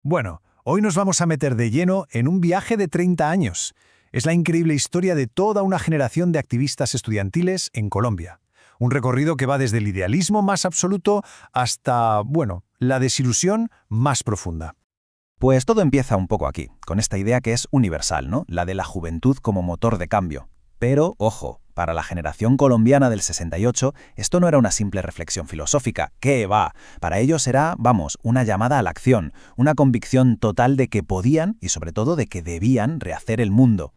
Bueno, hoy nos vamos a meter de lleno en un viaje de 30 años. Es la increíble historia de toda una generación de activistas estudiantiles en Colombia. Un recorrido que va desde el idealismo más absoluto hasta, bueno, la desilusión más profunda. Pues todo empieza un poco aquí, con esta idea que es universal, ¿no? La de la juventud como motor de cambio. Pero, ojo, para la generación colombiana del 68, esto no era una simple reflexión filosófica. ¿Qué va? Para ellos era, vamos, una llamada a la acción, una convicción total de que podían y sobre todo de que debían rehacer el mundo.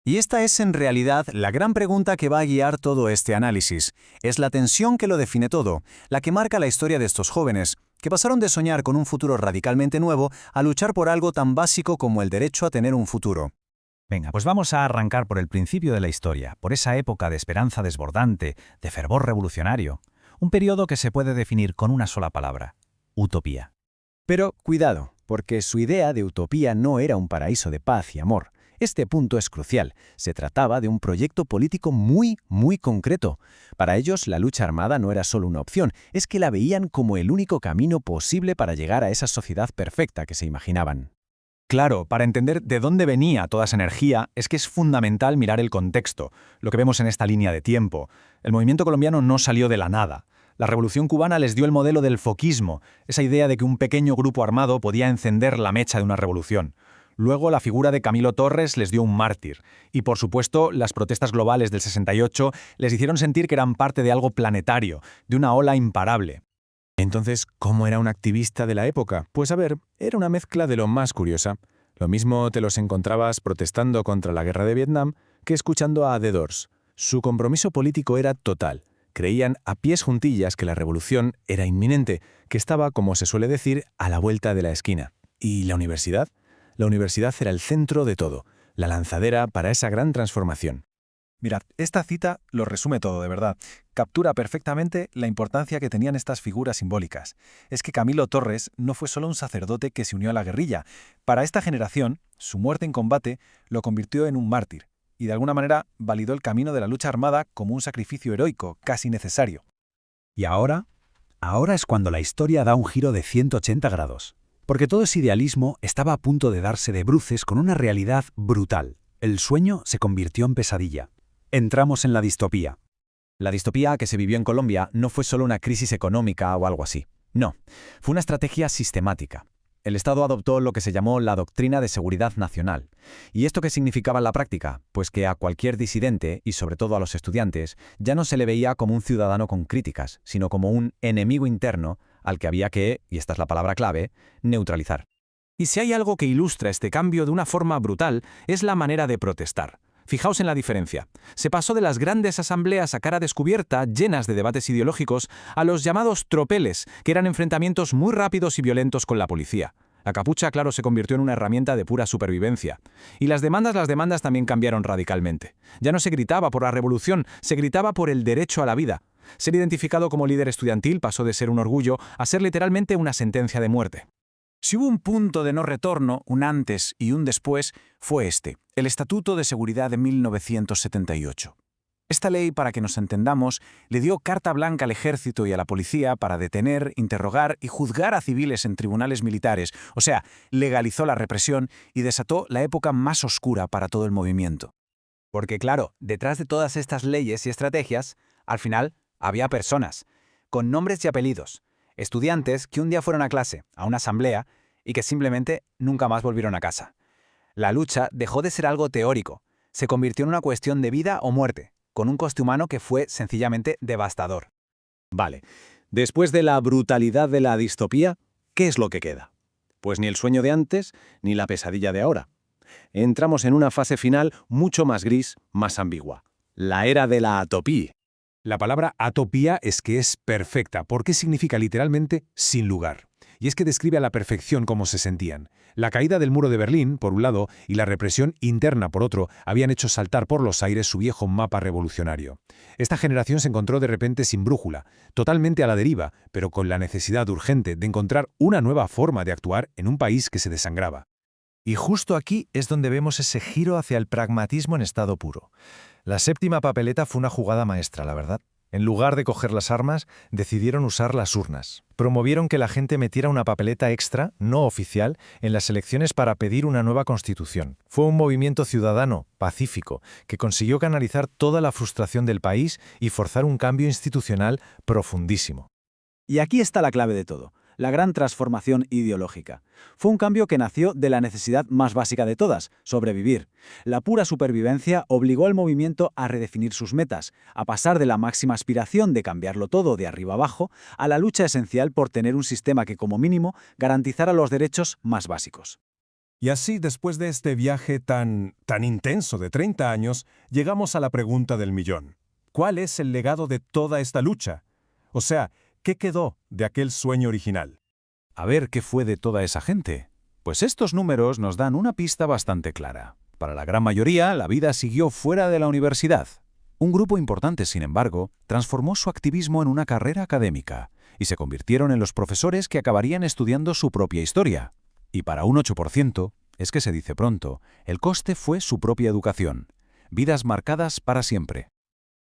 Y esta es en realidad la gran pregunta que va a guiar todo este análisis. Es la tensión que lo define todo, la que marca la historia de estos jóvenes, que pasaron de soñar con un futuro radicalmente nuevo a luchar por algo tan básico como el derecho a tener un futuro. Venga, pues vamos a arrancar por el principio de la historia, por esa época de esperanza desbordante, de fervor revolucionario. Un periodo que se puede definir con una sola palabra: utopía. Pero cuidado, porque su idea de utopía no era un paraíso de paz y amor. Este punto es crucial. Se trataba de un proyecto político muy concreto. Para ellos, la lucha armada no era solo una opción, es que la veían como el único camino posible para llegar a esa sociedad perfecta que se imaginaban. Claro, para entender de dónde venía toda esa energía es que es fundamental mirar el contexto, lo que vemos en esta línea de tiempo. El movimiento colombiano no salió de la nada. La Revolución cubana les dio el modelo del foquismo, esa idea de que un pequeño grupo armado podía encender la mecha de una revolución. Luego, la figura de Camilo Torres les dio un mártir. Y, por supuesto, las protestas globales del 68 les hicieron sentir que eran parte de algo planetario, de una ola imparable. Entonces, ¿cómo era un activista de la época? Pues a ver, era una mezcla de lo más curiosa. Lo mismo te los encontrabas protestando contra la guerra de Vietnam que escuchando a The Doors. Su compromiso político era total. Creían a pies juntillas que la revolución era inminente, que estaba, como se suele decir, a la vuelta de la esquina. ¿Y la universidad? La universidad era el centro de todo, la lanzadera para esa gran transformación. Mirad, esta cita lo resume todo, de verdad. Captura perfectamente la importancia que tenían estas figuras simbólicas. Es que Camilo Torres no fue solo un sacerdote que se unió a la guerrilla. Para esta generación, su muerte en combate lo convirtió en un mártir, y de alguna manera validó el camino de la lucha armada como un sacrificio heroico, casi necesario. ¿Y ahora? Ahora es cuando la historia da un giro de 180 grados. Porque todo ese idealismo estaba a punto de darse de bruces con una realidad brutal. El sueño se convirtió en pesadilla. Entramos en la distopía. La distopía que se vivió en Colombia no fue solo una crisis económica o algo así. No, fue una estrategia sistemática. El Estado adoptó lo que se llamó la Doctrina de Seguridad Nacional. ¿Y esto qué significaba en la práctica? Pues que a cualquier disidente, y sobre todo a los estudiantes, ya no se le veía como un ciudadano con críticas, sino como un enemigo interno al que había que, y esta es la palabra clave, neutralizar. Y si hay algo que ilustra este cambio de una forma brutal, es la manera de protestar. Fijaos en la diferencia. Se pasó de las grandes asambleas a cara descubierta, llenas de debates ideológicos, a los llamados tropeles, que eran enfrentamientos muy rápidos y violentos con la policía. La capucha, claro, se convirtió en una herramienta de pura supervivencia. Y las demandas también cambiaron radicalmente. Ya no se gritaba por la revolución, se gritaba por el derecho a la vida. Ser identificado como líder estudiantil pasó de ser un orgullo a ser literalmente una sentencia de muerte. Si hubo un punto de no retorno, un antes y un después, fue este, el Estatuto de Seguridad de 1978. Esta ley, para que nos entendamos, le dio carta blanca al ejército y a la policía para detener, interrogar y juzgar a civiles en tribunales militares, o sea, legalizó la represión y desató la época más oscura para todo el movimiento. Porque claro, detrás de todas estas leyes y estrategias, al final había personas, con nombres y apellidos, estudiantes que un día fueron a clase, a una asamblea, y que simplemente nunca más volvieron a casa. La lucha dejó de ser algo teórico, se convirtió en una cuestión de vida o muerte, con un coste humano que fue sencillamente devastador. Vale, después de la brutalidad de la distopía, ¿qué es lo que queda? Pues ni el sueño de antes, ni la pesadilla de ahora. Entramos en una fase final mucho más gris, más ambigua. La era de la atopía. La palabra atopía es que es perfecta, porque significa literalmente sin lugar. Y es que describe a la perfección cómo se sentían. La caída del muro de Berlín, por un lado, y la represión interna, por otro, habían hecho saltar por los aires su viejo mapa revolucionario. Esta generación se encontró de repente sin brújula, totalmente a la deriva, pero con la necesidad urgente de encontrar una nueva forma de actuar en un país que se desangraba. Y justo aquí es donde vemos ese giro hacia el pragmatismo en estado puro. La séptima papeleta fue una jugada maestra, la verdad. En lugar de coger las armas, decidieron usar las urnas. Promovieron que la gente metiera una papeleta extra, no oficial, en las elecciones para pedir una nueva constitución. Fue un movimiento ciudadano, pacífico, que consiguió canalizar toda la frustración del país y forzar un cambio institucional profundísimo. Y aquí está la clave de todo, la gran transformación ideológica. Fue un cambio que nació de la necesidad más básica de todas, sobrevivir. La pura supervivencia obligó al movimiento a redefinir sus metas, a pasar de la máxima aspiración de cambiarlo todo de arriba abajo a la lucha esencial por tener un sistema que, como mínimo, garantizara los derechos más básicos. Y así, después de este viaje tan intenso de 30 años, llegamos a la pregunta del millón. ¿Cuál es el legado de toda esta lucha? O sea, ¿qué quedó de aquel sueño original? A ver qué fue de toda esa gente. Pues estos números nos dan una pista bastante clara. Para la gran mayoría, la vida siguió fuera de la universidad. Un grupo importante, sin embargo, transformó su activismo en una carrera académica y se convirtieron en los profesores que acabarían estudiando su propia historia. Y para un 8%, es que se dice pronto, el coste fue su propia educación. Vidas marcadas para siempre.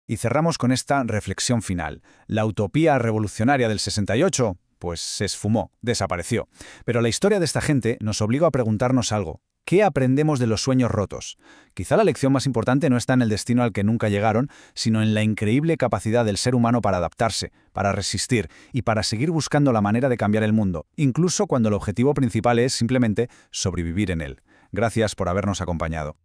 Y cerramos con esta reflexión final. La utopía revolucionaria del 68, pues se esfumó, desapareció. Pero la historia de esta gente nos obligó a preguntarnos algo. ¿Qué aprendemos de los sueños rotos? Quizá la lección más importante no está en el destino al que nunca llegaron, sino en la increíble capacidad del ser humano para adaptarse, para resistir y para seguir buscando la manera de cambiar el mundo, incluso cuando el objetivo principal es simplemente sobrevivir en él. Gracias por habernos acompañado.